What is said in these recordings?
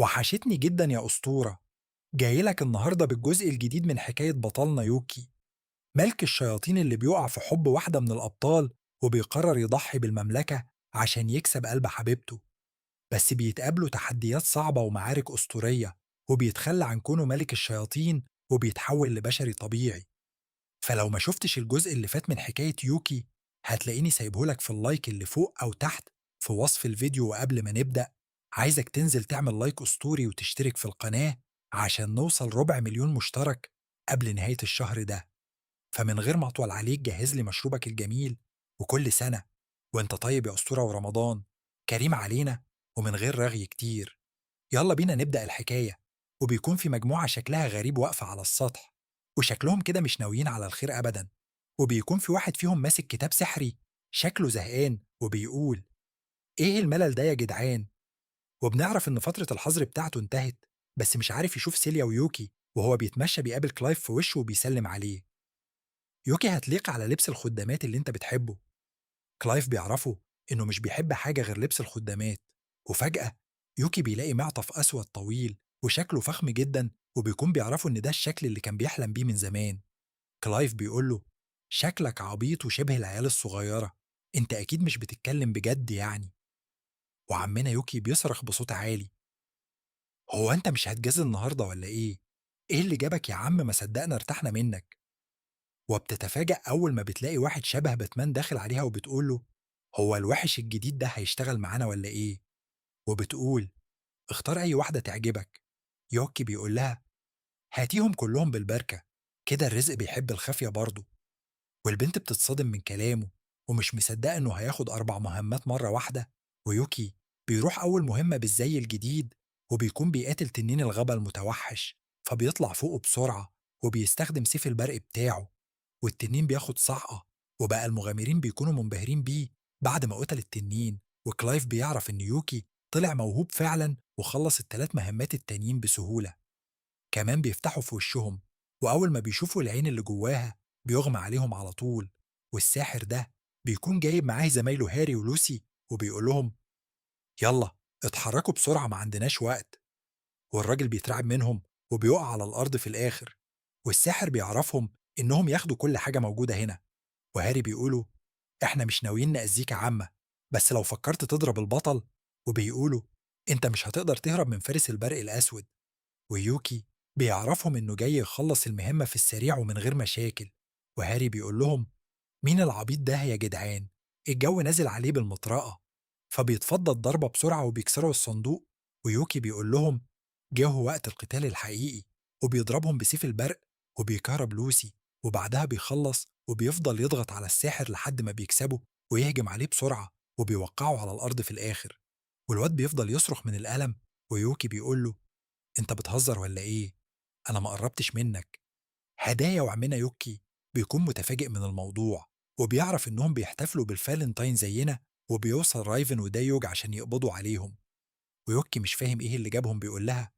وحشتني جدا يا أسطورة. جايلك النهاردة بالجزء الجديد من حكاية بطلنا يوكي، ملك الشياطين اللي بيقع في حب واحدة من الأبطال وبيقرر يضحي بالمملكة عشان يكسب قلب حبيبته. بس بيتقابلوا تحديات صعبة ومعارك أسطورية، وبيتخلى عن كونه ملك الشياطين وبيتحول لبشري طبيعي. فلو ما شفتش الجزء اللي فات من حكاية يوكي، هتلاقيني سايبهولك في اللايك اللي فوق أو تحت في وصف الفيديو. وقبل ما نبدأ، عايزك تنزل تعمل لايك أسطوري وتشترك في القناة عشان نوصل 250,000 مشترك قبل نهاية الشهر ده. فمن غير ما أطول عليك، جهز لي مشروبك الجميل. وكل سنة وانت طيب يا أسطورة، ورمضان كريم علينا ومن غير رغي كتير. يلا بينا نبدأ الحكاية. وبيكون في مجموعة شكلها غريب واقفة على السطح، وشكلهم كده مش ناويين على الخير أبدا. وبيكون في واحد فيهم ماسك كتاب سحري، شكله زهقان وبيقول: إيه الملل ده يا جدعان؟ وبنعرف إن فترة الحظر بتاعته انتهت، بس مش عارف يشوف سيليا ويوكي. وهو بيتمشى بيقابل كلايف في وشه وبيسلم عليه: يوكي هتليق على لبس الخدامات اللي انت بتحبه. كلايف بيعرفه إنه مش بيحب حاجة غير لبس الخدامات. وفجأة يوكي بيلاقي معطف أسود طويل وشكله فخم جدا، وبيكون بيعرفه إن ده الشكل اللي كان بيحلم بيه من زمان. كلايف بيقول له: شكلك عبيط وشبه العيال الصغيرة، انت أكيد مش بتتكلم بجد يعني. وعمنا يوكي بيصرخ بصوت عالي: هو انت مش هتجازي النهاردة ولا ايه؟ ايه اللي جابك يا عم؟ ما صدقنا ارتحنا منك. وبتتفاجأ أول ما بتلاقي واحد شبه باتمان داخل عليها وبتقول له: هو الوحش الجديد ده هيشتغل معانا ولا ايه؟ وبتقول: اختار أي واحدة تعجبك. يوكي بيقول لها: هاتيهم كلهم بالبركة، كده الرزق بيحب الخافية برضه. والبنت بتتصدم من كلامه ومش مصدقة إنه هياخد 4 مهمات مرة واحدة. ويوكي بيروح أول مهمة بالزي الجديد، وبيكون بيقاتل تنين الغابة المتوحش. فبيطلع فوقه بسرعة وبيستخدم سيف البرق بتاعه، والتنين بياخد صعقة. وبقى المغامرين بيكونوا منبهرين بيه بعد ما قتل التنين. وكلايف بيعرف إن يوكي طلع موهوب فعلا وخلص ال3 مهمات التانيين بسهولة. كمان بيفتحوا في وشهم، وأول ما بيشوفوا العين اللي جواها بيغمى عليهم على طول. والساحر ده بيكون جايب معاه زمايله هاري ولوسي، وبيقول لهم: يلا اتحركوا بسرعة، ما عندناش وقت. والراجل بيترعب منهم وبيقع على الأرض في الآخر. والساحر بيعرفهم إنهم ياخدوا كل حاجة موجودة هنا. وهاري بيقولوا: إحنا مش ناويين نأذيك يا عمة، بس لو فكرت تضرب البطل. وبيقولوا: أنت مش هتقدر تهرب من فارس البرق الأسود. ويوكي بيعرفهم إنه جاي يخلص المهمة في السريع ومن غير مشاكل. وهاري بيقول لهم: مين العبيط ده يا جدعان؟ الجو نازل عليه بالمطرقة. فبيتفضى الضربة بسرعة وبيكسروا الصندوق. ويوكي بيقول لهم: جه هو وقت القتال الحقيقي. وبيضربهم بسيف البرق وبيكهرب لوسي. وبعدها بيخلص وبيفضل يضغط على الساحر لحد ما بيكسبه ويهجم عليه بسرعة وبيوقعه على الأرض في الآخر. والواد بيفضل يصرخ من الألم. ويوكي بيقول له: انت بتهزر ولا ايه؟ انا ما قربتش منك. هدايا وعمنا يوكي بيكون متفاجئ من الموضوع، وبيعرف انهم بيحتفلوا بالفالنتاين زينا. وبيوصل رايفن ودايوج عشان يقبضوا عليهم. ويوكي مش فاهم ايه اللي جابهم. بيقول لها: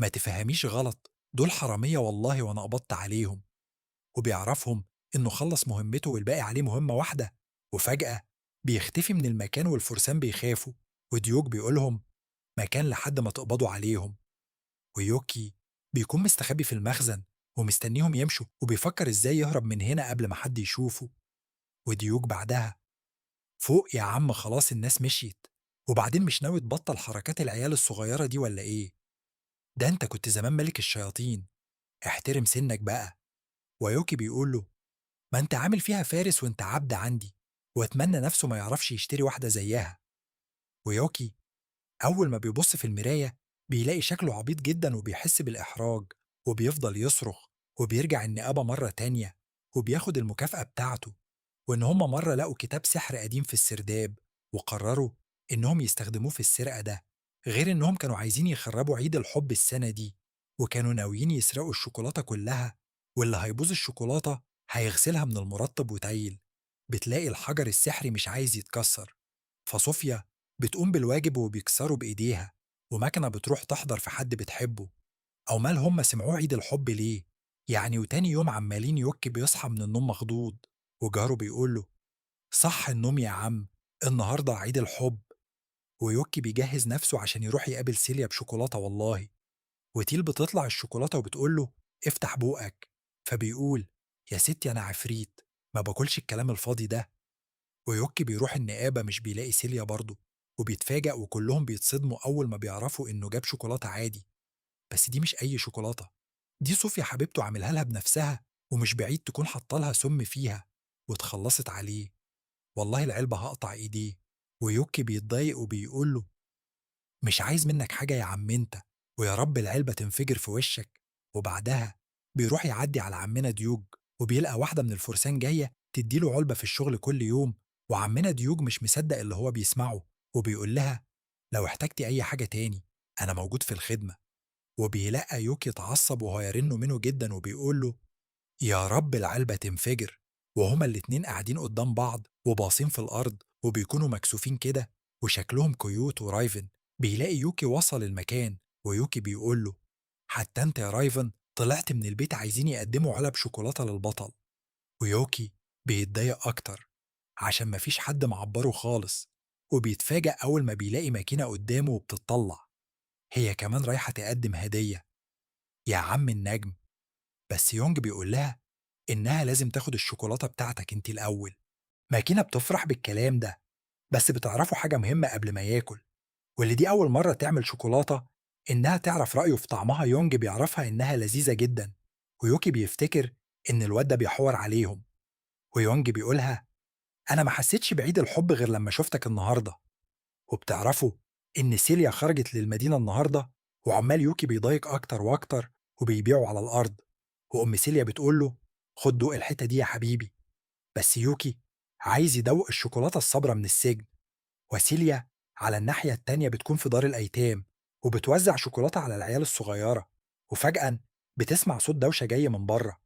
ما تفهميش غلط، دول حرامية والله وانا قبضت عليهم. وبيعرفهم انه خلص مهمته والباقي عليه مهمة واحدة. وفجأة بيختفي من المكان والفرسان بيخافوا. وديوج بيقولهم: مكان لحد ما تقبضوا عليهم. ويوكي بيكون مستخبي في المخزن ومستنيهم يمشوا، وبيفكر ازاي يهرب من هنا قبل ما حد يشوفه. وديوك بعدها: فوق يا عم، خلاص الناس مشيت. وبعدين مش ناوي تبطل حركات العيال الصغيرة دي ولا ايه؟ ده انت كنت زمان ملك الشياطين، احترم سنك بقى. ويوكي بيقول له: ما انت عامل فيها فارس وانت عبد عندي، واتمنى نفسه ما يعرفش يشتري واحدة زيها. ويوكي أول ما بيبص في المراية بيلاقي شكله عبيط جدا وبيحس بالإحراج. وبيفضل يصرخ وبيرجع النقابة مرة تانية، وبياخد المكافأة بتاعته. وإن هما مرة لقوا كتاب سحر قديم في السرداب، وقرروا إنهم يستخدموه في السرقة ده. غير إنهم كانوا عايزين يخربوا عيد الحب السنة دي، وكانوا ناويين يسرقوا الشوكولاتة كلها. واللي هيبوظ الشوكولاتة هيغسلها من المرطب وتايل. بتلاقي الحجر السحري مش عايز يتكسر، فصوفيا بتقوم بالواجب وبيكسروا بإيديها. ومكنة بتروح تحضر في حد بتحبه. أو مال هم سمعوه عيد الحب ليه يعني؟ وتاني يوم عمالين يوكي بيصحى من النوم مخضوض، وجاره بيقول له: صح النوم يا عم، النهاردة عيد الحب. ويوكي بيجهز نفسه عشان يروح يقابل سيليا بشوكولاتة والله. وتيل بتطلع الشوكولاتة وبتقول له افتح بوقك، فبيقول يا ستي أنا عفريت، ما باكلش الكلام الفاضي ده. ويوكي بيروح النقابة مش بيلاقي سيليا برضه، وبيتفاجأ وكلهم بيتصدموا أول ما بيعرفوا إنه جاب شوكولاتة عادي. بس دي مش أي شوكولاتة، دي صوفيا حبيبته عاملها لها بنفسها، ومش بعيد تكون حطالها سم فيها واتخلصت عليه. والله العلبة هقطع إيديه. ويوكي بيتضايق وبيقول له مش عايز منك حاجة يا عم انت، ويا رب العلبة تنفجر في وشك. وبعدها بيروح يعدي على عمنا ديوج، وبيلقى واحدة من الفرسان جاية تديله علبة في الشغل كل يوم. وعمنا ديوج مش مصدق اللي هو بيسمعه، وبيقول لها لو احتجتي أي حاجة تاني أنا موجود في الخدمة. وبيلاقى يوكي اتعصب وهو يرنه منه جدا وبيقول له يا رب العلبة تنفجر. وهما الاتنين قاعدين قدام بعض وباصين في الأرض وبيكونوا مكسوفين كده وشكلهم كيوت. ورايفن بيلاقي يوكي وصل المكان، ويوكي بيقول له حتى انت يا رايفن طلعت من البيت عايزين يقدموا علب شوكولاتة للبطل. ويوكي بيتضايق أكتر عشان مفيش حد معبره خالص، وبيتفاجأ أول ما بيلاقي ماكينة قدامه وبتطلع هي كمان رايحة تقدم هدية يا عم النجم. بس يونج بيقول لها إنها لازم تاخد الشوكولاتة بتاعتك أنت الأول. ماكينة بتفرح بالكلام ده، بس بتعرفوا حاجة مهمة قبل ما ياكل، واللي دي أول مرة تعمل شوكولاتة إنها تعرف رأيه في طعمها. يونج بيعرفها إنها لذيذة جدا، ويوكي بيفتكر إن الواد ده بيحور عليهم. ويونج بيقولها أنا ما حسيتش بعيد الحب غير لما شفتك النهاردة. وبتعرفوا إن سيليا خرجت للمدينة النهاردة، وعمال يوكي بيضايق أكتر وأكتر وبيبيعوا على الأرض. وأم سيليا بتقول له خد دوق الحتة دي يا حبيبي. بس يوكي عايز يدوق الشوكولاتة الصبرة من السجن. وسيليا على الناحية التانية بتكون في دار الأيتام وبتوزع شوكولاتة على العيال الصغيرة. وفجأة بتسمع صوت دوشة جاي من بره.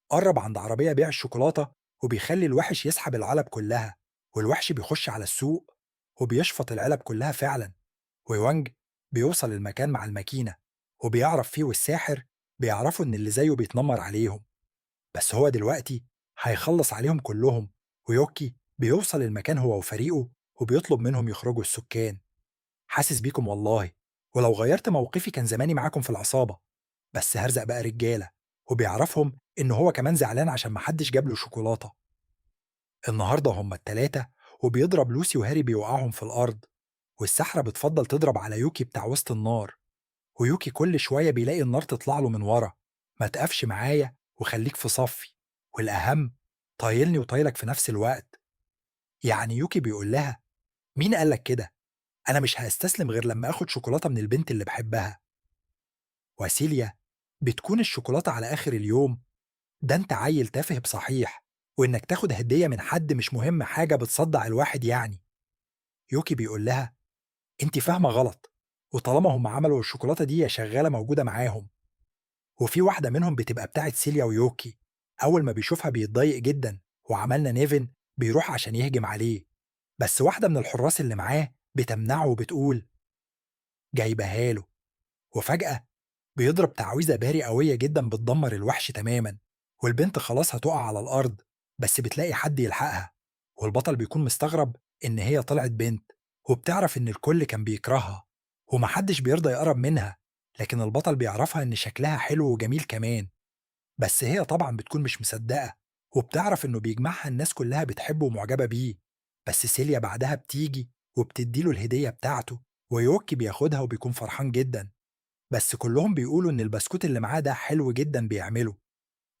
قرب عند عربية بيع الشوكولاتة وبيخلي الوحش يسحب العلب كلها. والوحش بيخش على السوق وبيشفط العلب كلها فعلا. ويوانج بيوصل المكان مع الماكينة وبيعرف فيه، والساحر بيعرفوا إن اللي زيه بيتنمر عليهم. بس هو دلوقتي هيخلص عليهم كلهم. ويوكي بيوصل المكان هو وفريقه وبيطلب منهم يخرجوا السكان. حاسس بيكم والله، ولو غيرت موقفي كان زماني معاكم في العصابة. بس هرزق بقى رجالة، وبيعرفهم إن هو كمان زعلان عشان محدش جاب له شوكولاتة. النهاردة هما التلاتة، وبيضرب لوسي وهاري بيوقعهم في الأرض. والسحرة بتفضل تضرب على يوكي بتاع وسط النار. ويوكي كل شوية بيلاقي النار تطلع له من ورا. ما تقفش معايا وخليك في صفي، والأهم طايلني وطايلك في نفس الوقت. يعني يوكي بيقول لها مين قالك كده؟ أنا مش هستسلم غير لما أخد شوكولاتة من البنت اللي بحبها. وسيليا بتكون الشوكولاتة على آخر اليوم. ده أنت عيل تافه بصحيح، وإنك تاخد هدية من حد مش مهم حاجة بتصدع الواحد يعني. يوكي بيقول لها أنت فاهمة غلط، وطالما هم عملوا الشوكولاتة دي يا شغالة موجودة معاهم. وفي واحدة منهم بتبقى بتاعت سيليا ويوكي. أول ما بيشوفها بيتضايق جدا، وعملنا نيفن بيروح عشان يهجم عليه. بس واحدة من الحراس اللي معاه بتمنعه وبتقول جايبها له. وفجأة بيضرب تعويذة باري قوية جدا بتدمر الوحش تماما، والبنت خلاص هتقع على الأرض. بس بتلاقي حد يلحقها، والبطل بيكون مستغرب إن هي طلعت بنت، وبتعرف إن الكل كان بيكرهها ومحدش بيرضى يقرب منها. لكن البطل بيعرفها إن شكلها حلو وجميل كمان. بس هي طبعا بتكون مش مصدقة، وبتعرف إنه بيجمعها الناس كلها بتحبه ومعجبة بيه. بس سيليا بعدها بتيجي وبتديله الهدية بتاعته، ويوكي بياخدها وبيكون فرحان جدا. بس كلهم بيقولوا إن البسكوت اللي معاه ده حلو جدا بيعمله،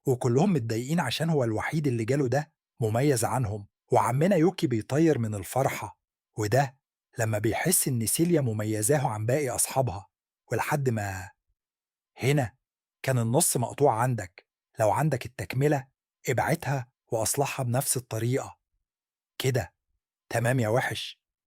وكلهم متضايقين عشان هو الوحيد اللي جاله ده مميز عنهم. وعمنا يوكي بيطير من الفرحة، وده لما بيحس إن سيليا مميزاه عن باقي أصحابها. ولحد ما هنا كان النص مقطوع عندك، لو عندك التكملة ابعتها وأصلحها بنفس الطريقة. كده تمام يا وحش.